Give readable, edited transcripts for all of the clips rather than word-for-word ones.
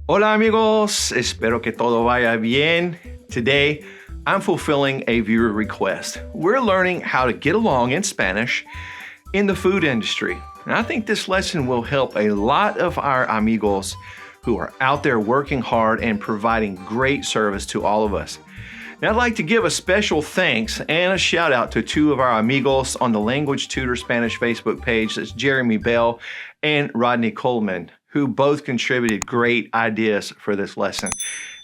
Hola amigos, espero que todo vaya bien. Today, I'm fulfilling a viewer request. We're learning how to get along in Spanish in the food industry. And I think this lesson will help a lot of our amigos who are out there working hard and providing great service to all of us. Now, I'd like to give a special thanks and a shout out to two of our amigos on the Language Tutor Spanish Facebook page. That's Jeremy Bell and Rodney Coleman, who both contributed great ideas for this lesson.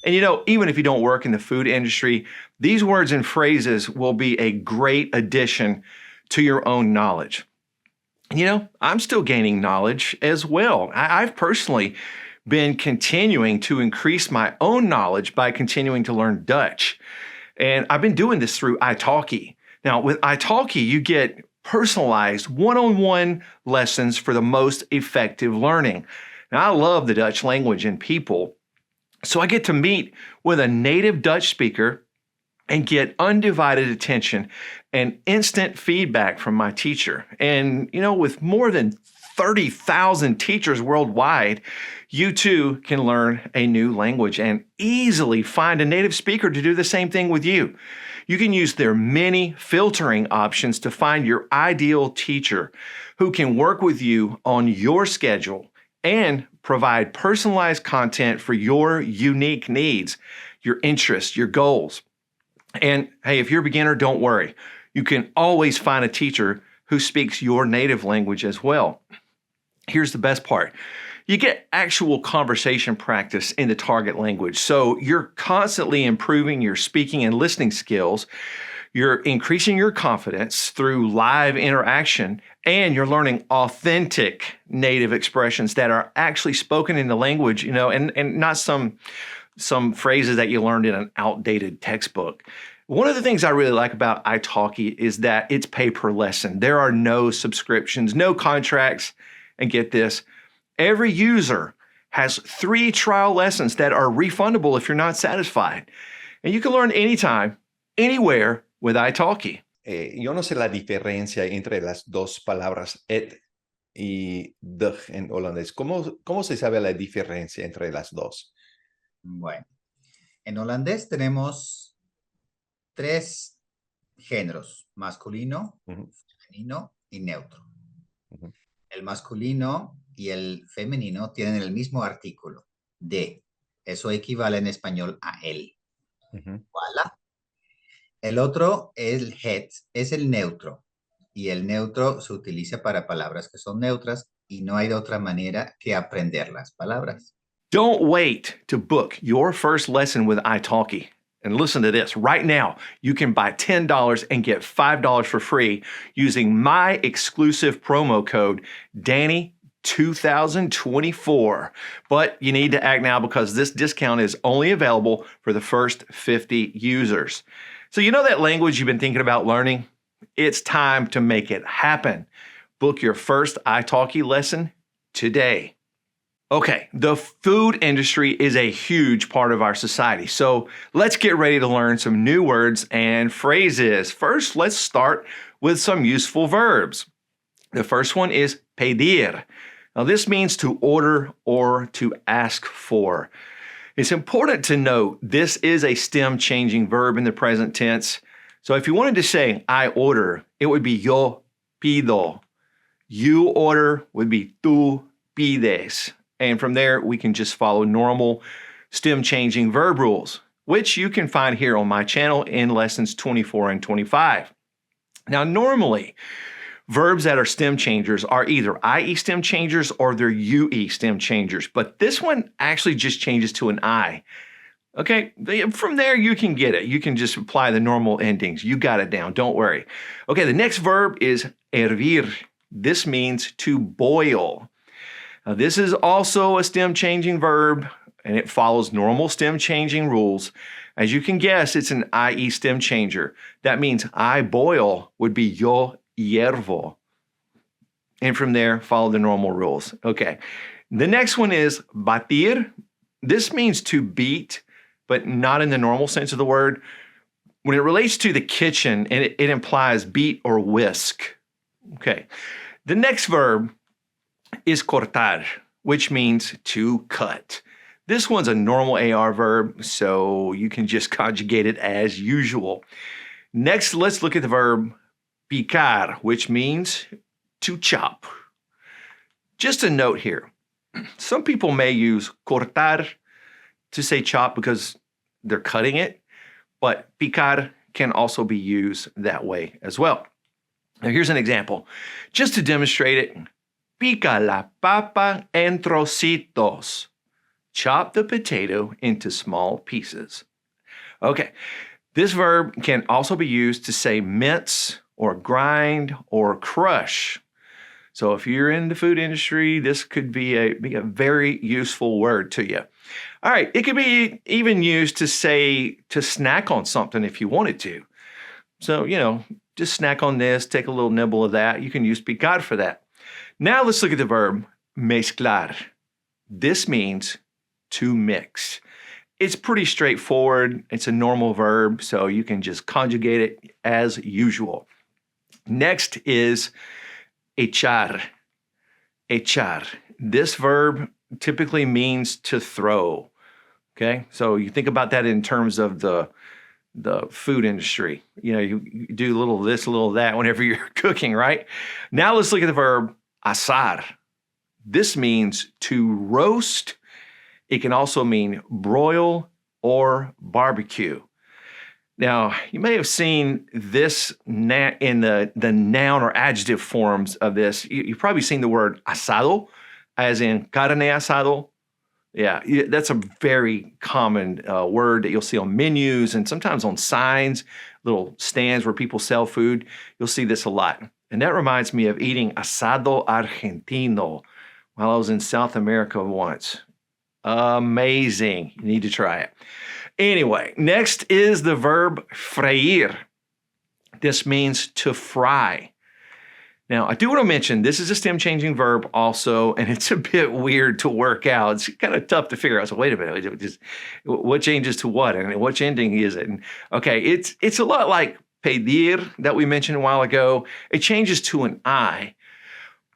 And even if you don't work in the food industry, these words and phrases will be a great addition to your own knowledge. I'm still gaining knowledge as well. I've personally been continuing to increase my own knowledge by continuing to learn Dutch. And I've been doing this through italki. Now, with italki, you get personalized one-on-one lessons for the most effective learning. Now, I love the Dutch language and people, so I get to meet with a native Dutch speaker and get undivided attention and instant feedback from my teacher. And, with more than 30,000 teachers worldwide, you too can learn a new language and easily find a native speaker to do the same thing with you. You can use their many filtering options to find your ideal teacher who can work with you on your schedule and provide personalized content for your unique needs, your interests, your goals. And hey, if you're a beginner, don't worry. You can always find a teacher who speaks your native language as well. Here's the best part. You get actual conversation practice in the target language. So you're constantly improving your speaking and listening skills. You're increasing your confidence through live interaction, and you're learning authentic native expressions that are actually spoken in the language, and not some phrases that you learned in an outdated textbook. One of the things I really like about italki is that it's pay per lesson. There are no subscriptions, no contracts, and get this, every user has 3 trial lessons that are refundable if you're not satisfied. And you can learn anytime, anywhere with italki. Yo no sé la diferencia entre las dos palabras et y de en holandés. ¿Cómo se sabe la diferencia entre las dos? Bueno, en holandés tenemos 3 géneros, masculino, femenino y neutro. El masculino y el femenino tienen el mismo artículo, de. Eso equivale en español a él. Voilà. El otro, el het, es el neutro. Y el neutro se utiliza para palabras que son neutras y no hay de otra manera que aprender las palabras. Don't wait to book your first lesson with italki. And listen to this. Right now, you can buy $10 and get $5 for free using my exclusive promo code, Danny2024. But you need to act now because this discount is only available for the first 50 users. So that language you've been thinking about learning? It's time to make it happen. Book your first italki lesson today. Okay, the food industry is a huge part of our society, so let's get ready to learn some new words and phrases. First, let's start with some useful verbs. The first one is pedir. Now, this means to order or to ask for. It's important to note this is a stem-changing verb in the present tense. So if you wanted to say, I order, it would be yo pido. You order would be tú pides. And from there, we can just follow normal stem-changing verb rules, which you can find here on my channel in lessons 24 and 25. Now, normally, verbs that are stem changers are either IE stem changers or they're UE stem changers, but this one actually just changes to an I. Okay, from there, you can get it. You can just apply the normal endings. You got it down, don't worry. Okay, the next verb is hervir. This means to boil. Now, this is also a stem-changing verb, and it follows normal stem-changing rules. As you can guess, it's an IE stem changer. That means I boil would be yo hiervo. And from there, follow the normal rules. Okay. The next one is batir. This means to beat, but not in the normal sense of the word. When it relates to the kitchen, it implies beat or whisk. Okay. The next verb is cortar, which means to cut. This one's a normal AR verb, so you can just conjugate it as usual. Next, let's look at the verb picar, which means to chop. Just a note here. Some people may use cortar to say chop because they're cutting it, but picar can also be used that way as well. Now, here's an example. Just to demonstrate it, pica la papa en trocitos. Chop the potato into small pieces. Okay, this verb can also be used to say mince or grind or crush. So if you're in the food industry, this could be a very useful word to you. All right, it could be even used to say to snack on something if you wanted to. So, just snack on this, take a little nibble of that. You can use picar for that. Now let's look at the verb mezclar. This means to mix. It's pretty straightforward. It's a normal verb, so you can just conjugate it as usual. Next is echar. Echar. This verb typically means to throw. Okay, so you think about that in terms of the food industry. You do a little this, a little that whenever you're cooking, right? Now let's look at the verb asar. This means to roast. It can also mean broil or barbecue. Now, you may have seen this in the noun or adjective forms of this. You've probably seen the word asado, as in carne asado. Yeah, that's a very common word that you'll see on menus and sometimes on signs, little stands where people sell food. You'll see this a lot. And that reminds me of eating asado argentino while I was in South America once. Amazing. You need to try it. Anyway, next is the verb freír. This means to fry. Now, I do want to mention this is a stem-changing verb also, and it's a bit weird to work out. It's kind of tough to figure out. So wait a minute, what changes to what, and which ending is it? And, okay, it's a lot like pedir that we mentioned a while ago. It changes to an I,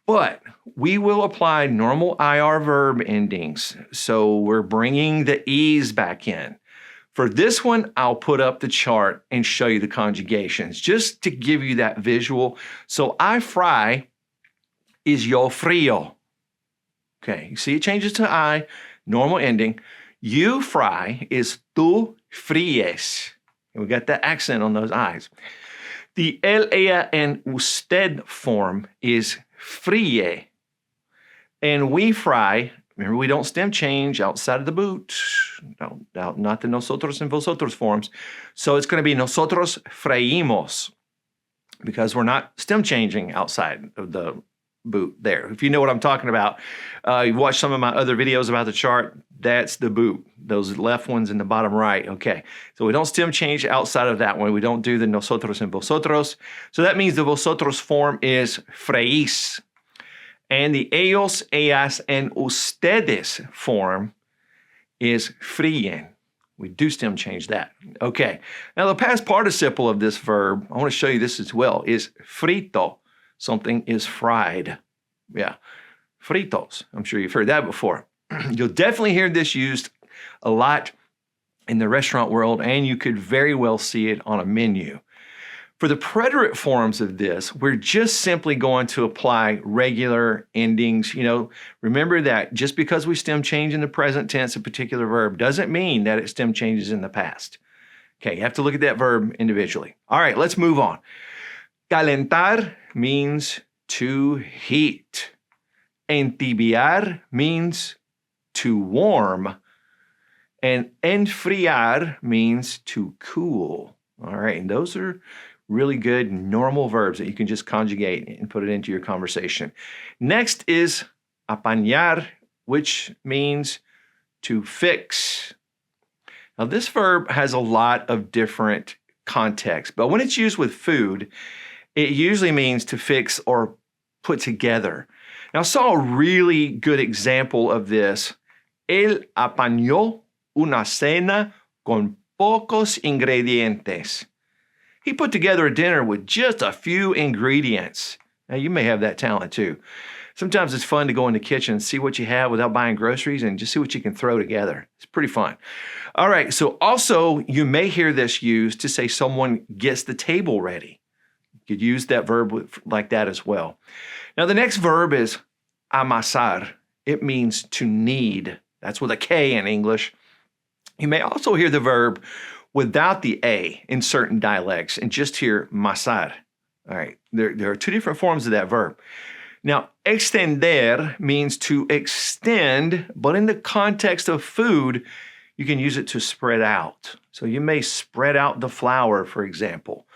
but we will apply normal IR verb endings. So we're bringing the E's back in. For this one, I'll put up the chart and show you the conjugations just to give you that visual. So I fry is yo frío. Okay, you see it changes to I, normal ending. You fry is tú fríes. And we got that accent on those I's. The él, ella, and usted form is fríe. And we fry, remember we don't stem change outside of the boot. No, not the nosotros and vosotros forms. So it's going to be nosotros freímos because we're not stem changing outside of the boot there. If you know what I'm talking about, you've watched some of my other videos about the chart, that's the boot, those left ones in the bottom right. Okay, so we don't stem change outside of that one. We don't do the nosotros and vosotros. So that means the vosotros form is freís. And the ellos, ellas, and ustedes form is fríen. We do stem change that. Okay. Now the past participle of this verb, I want to show you this as well, is frito. Something is fried. Yeah. Fritos. I'm sure you've heard that before. You'll definitely hear this used a lot in the restaurant world, and you could very well see it on a menu. For the preterite forms of this, we're just simply going to apply regular endings. Remember that just because we stem change in the present tense a particular verb doesn't mean that it stem changes in the past. Okay, you have to look at that verb individually. All right, let's move on. Calentar means to heat. Entibiar means to warm. And enfriar means to cool. All right, and those are really good normal verbs that you can just conjugate and put it into your conversation. Next is apañar, which means to fix. Now, this verb has a lot of different contexts, but when it's used with food, it usually means to fix or put together. Now, I saw a really good example of this. Él apañó una cena con pocos ingredientes. He put together a dinner with just a few ingredients. Now, you may have that talent too. Sometimes it's fun to go in the kitchen and see what you have without buying groceries and just see what you can throw together. It's pretty fun. All right, so also you may hear this used to say someone gets the table ready. You could use that verb like that as well. Now the next verb is amasar. It means to knead. That's with a K in English. You may also hear the verb without the A in certain dialects and just hear masar. All right, there are two different forms of that verb. Now, extender means to extend, but in the context of food, you can use it to spread out. So you may spread out the flour, for example.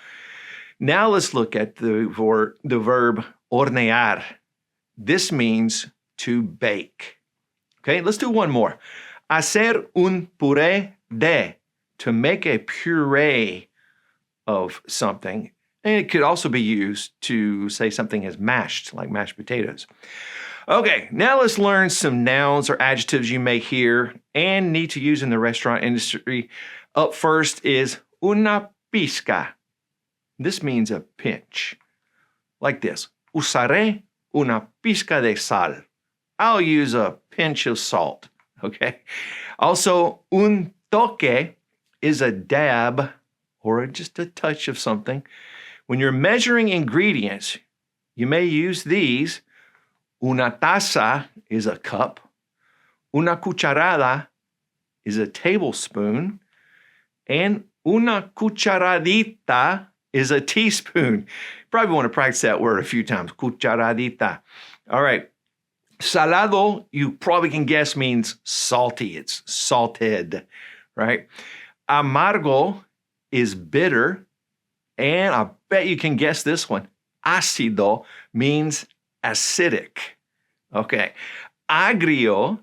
Now let's look at the verb hornear. This means to bake. Okay, let's do one more. Hacer un puré de, to make a puree of something. And it could also be used to say something is mashed, like mashed potatoes. Okay, now let's learn some nouns or adjectives you may hear and need to use in the restaurant industry. Up first is una pizca. This means a pinch. Like this. Usaré una pizca de sal. I'll use a pinch of salt. Okay. Also, un toque is a dab or just a touch of something. When you're measuring ingredients, you may use these. Una taza is a cup. Una cucharada is a tablespoon. And una cucharadita is a teaspoon. You probably want to practice that word a few times. Cucharadita. All right. Salado, you probably can guess, means salty. It's salted, right? Amargo is bitter. And I bet you can guess this one. Ácido means acidic. Okay. Agrio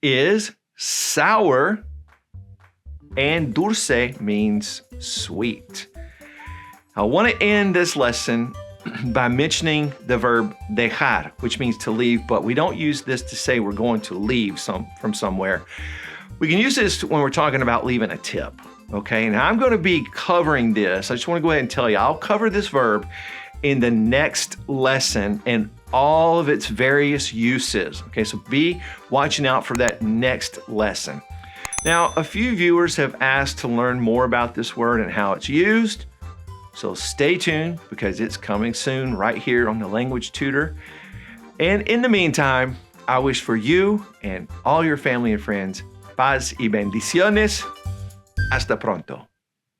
is sour. And dulce means sweet. I want to end this lesson by mentioning the verb dejar, which means to leave, but we don't use this to say we're going to leave from somewhere. We can use this when we're talking about leaving a tip. Okay, now I'm going to be covering this. I just want to go ahead and tell you, I'll cover this verb in the next lesson and all of its various uses. Okay, so be watching out for that next lesson. Now, a few viewers have asked to learn more about this word and how it's used. So stay tuned because it's coming soon right here on the Language Tutor. And in the meantime, I wish for you and all your family and friends paz y bendiciones. Hasta pronto.